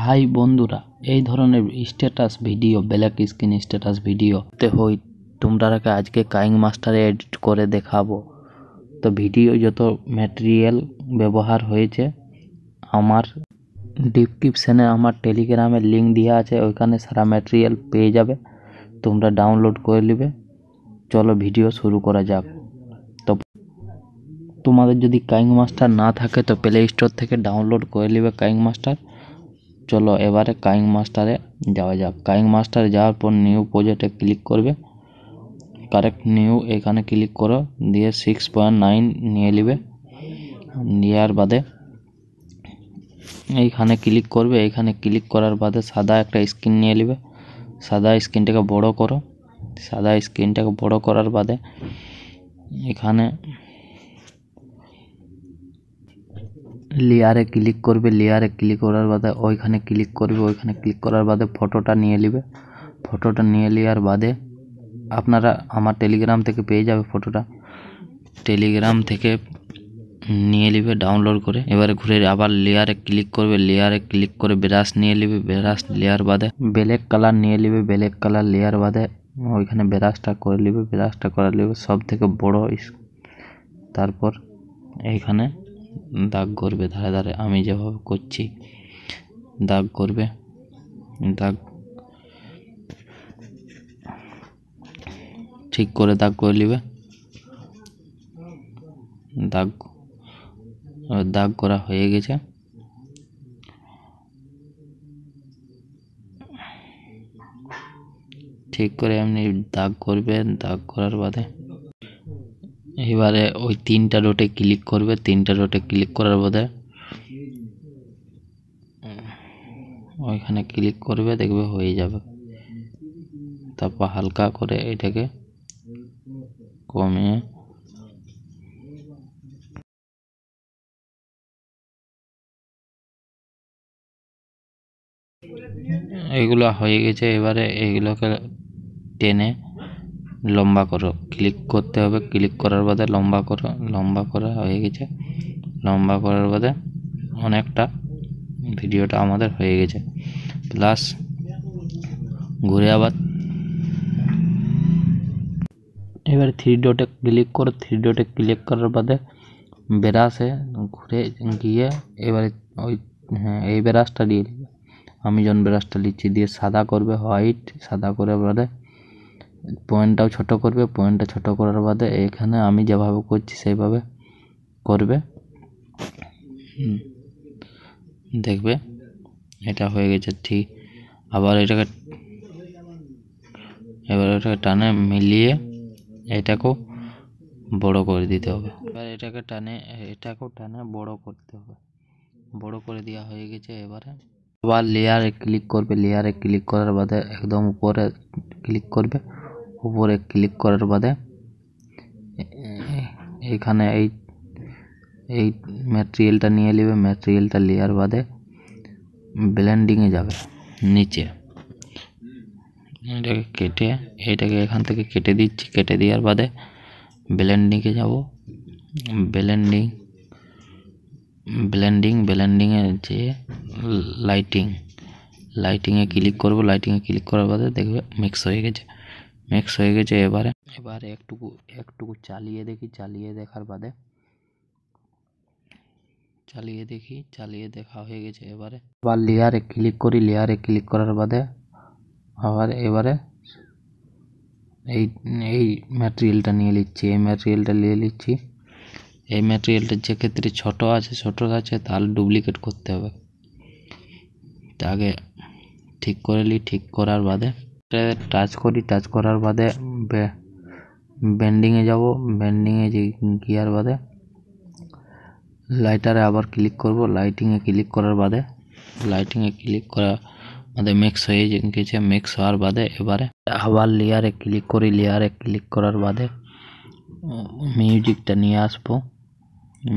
High বন্ধুরা, এই ধরনের status video black screen status ভিডিওতে হই তোমরাকে আজকে কাইং মাস্টারে এডিট করে দেখাবো। তো ভিডিও যত ম্যাটেরিয়াল ব্যবহার হয়েছে আমার ডেসক্রিপশনে আমার টেলিগ্রামের লিঙ্ক দেওয়া আছে, ওইখানে সারা ম্যাটেরিয়াল পেয়ে যাবে, তোমরা ডাউনলোড করে নেবে। চলো ভিডিও শুরু করা যাক। তো তোমাদের যদি কাইং মাস্টার না থাকে তো প্লে স্টোর থেকে ডাউনলোড করে নেবে কাইং মাস্টার। চলো এবারে কাইং মাস্টারে যাওয়া যাক। কাইং মাস্টারে যাওয়ার পর নিউ প্রজেক্টে ক্লিক করবে, কারেক্ট নিউ এখানে ক্লিক করো, দিয়ে 6.9 নিয়ে নেবে। নেওয়ার বাদে এইখানে ক্লিক করবে, এইখানে ক্লিক করার বাদে সাদা একটা স্ক্রিন নিয়ে নেবে। সাদা স্ক্রিনটাকে বড় করো, সাদা স্ক্রিনটাকে বড় করার বাদে এখানে লেয়ারে ক্লিক করবে। লেয়ারে ক্লিক করার বাদে ওইখানে ক্লিক করবে, ওইখানে ক্লিক করার বাদে ফটোটা নিয়ে নেবে। ফটোটা নিয়ে নেওয়ার বাদে আপনারা আমার টেলিগ্রাম থেকে পেয়ে যাবে ফটোটা, টেলিগ্রাম থেকে নিয়ে নেবে ডাউনলোড করে। এবারে ঘুরে আবার লেয়ারে ক্লিক করবে, লেয়ারে ক্লিক করে ব্রাশ নিয়ে নেবে। ব্রাশ লেয়ার বাদে ব্ল্যাক কালার নিয়ে নেবে, ব্ল্যাক কালার লেয়ার বাদে ওইখানে ব্রাশটা করে নেবে। ব্রাশটা করে নেবে সব থেকে বড়, তারপর এইখানে দাগ করবে ধারে ধারে, আমি যেভাবে করছি দাগ করবে। দাগ ঠিক করে দাগ করে নেবে। দাগ করা হয়ে গেছে। ঠিক করে এমনি দাগ করবে। দাগ করার বাদে এবারে ওই তিনটা ডটে ক্লিক করবে। তিনটা ডটে ক্লিক করার বাদে ওইখানে ক্লিক করবে, দেখবে হয়ে যাবে। তারপর হালকা করে এটাকে কমিয়ে এগুলো হয়ে গেছে। এবারে এইগুলোকে টেনে লম্বা করো, ক্লিক করতে হবে। ক্লিক করার বাদে লম্বা করো, লম্বা করা হয়ে গেছে। লম্বা করার বাদে অনেকটা ভিডিওটা আমাদের হয়ে গেছে। প্লাস ঘুরে আবার এবারে 3 ডটে ক্লিক করো। 3 ডটে ক্লিক করার বাদে ব্রাশে ঘুরে গিয়ে এবারে ওই এই ব্রাশটা দিয়ে নেবে। আমি যখন ব্রাশটা নিচ্ছি দিয়ে সাদা করবে, হোয়াইট সাদা করে বাদে পয়েন্টটাও ছোট করবে। পয়েন্টটা ছোট করার বাদে এখানে আমি যেভাবে করছি সেইভাবে করবে, দেখবে এটা হয়ে গেছে। ঠিক আবার এটাকে টানে মিলিয়ে এটাকেও বড় করে দিতে হবে। এবার এটাকেও টানে বড় করতে হবে। বড় করে দেওয়া হয়ে গেছে। এবারে আবার লেয়ারে ক্লিক করবে। লেয়ারে ক্লিক করার বাদে একদম উপরে ক্লিক করবে। উপরে ক্লিক করার বাদে এইখানে এই ম্যাটেরিয়ালটা নিয়ে নেবে। ম্যাটেরিয়ালটা লেয়ার বাদে ব্লেন্ডিংয়ে যাবে নিচে। এটাকে কেটে এইটাকে এখান থেকে কেটে দিচ্ছি। কেটে দেওয়ার বাদে ব্লেন্ডিংয়ে যাব। ব্লেন্ডিংয়ে যেয়ে লাইটিংয়ে ক্লিক করব। লাইটিংয়ে ক্লিক করার বাদে দেখবে মিক্স হয়ে গেছে। এবারে একটুকু চালিয়ে দেখি। চালিয়ে দেখার বাদে চালিয়ে দেখা হয়ে গেছে। এবারে আবার লেয়ারে ক্লিক করি। লেয়ারে ক্লিক করার বাদে আবার এবারে এই ম্যাটেরিয়ালটা নিয়ে নিচ্ছি। এই ম্যাটেরিয়ালটা যে ক্ষেত্রে ছোট আছে তাহলে ডুপ্লিকেট করতে হবে। আগে ঠিক করে নিই। ঠিক করার বাদে টাচ করি। টাচ করার বাদে বেন্ডিংয়ে যাব। বেন্ডিংয়ে গিয়ার বাদে লাইটারে আবার ক্লিক করব। লাইটিংয়ে ক্লিক করার বাদে মিক্স হয়ে গেছে। মিক্স হওয়ার বাদে এবারে আবার লেয়ারে ক্লিক করি। লেয়ারে ক্লিক করার বাদে মিউজিকটা নিয়ে আসবো।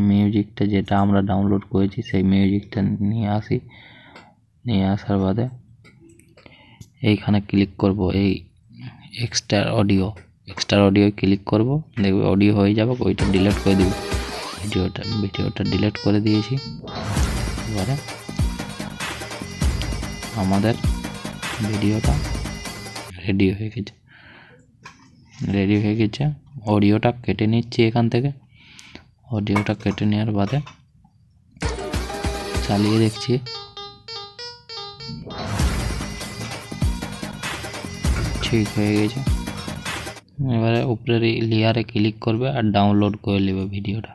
মিউজিকটা যেটা আমরা ডাউনলোড করেছি সেই মিউজিকটা নিয়ে আসি। নিয়ে আসার বাদে এইখানে ক্লিক করব। এই এক্সট্রা অডিও ক্লিক করব, দেখবে অডিও হয়ে যাবে। ওইটা ডিলিট করে দেব। ভিডিওটা ডিলিট করে দিয়েছি। এবারে আমাদের ভিডিওটা রেডি হয়ে গেছে। অডিওটা কেটে নিচ্ছি এখান থেকে। অডিওটা কেটে নেওয়ার বাদে চালিয়ে দেখছি। ঠিক হয়ে গেছে। এবারে উপরের লেয়ারে ক্লিক করবে আর ডাউনলোড করে নেবে ভিডিওটা।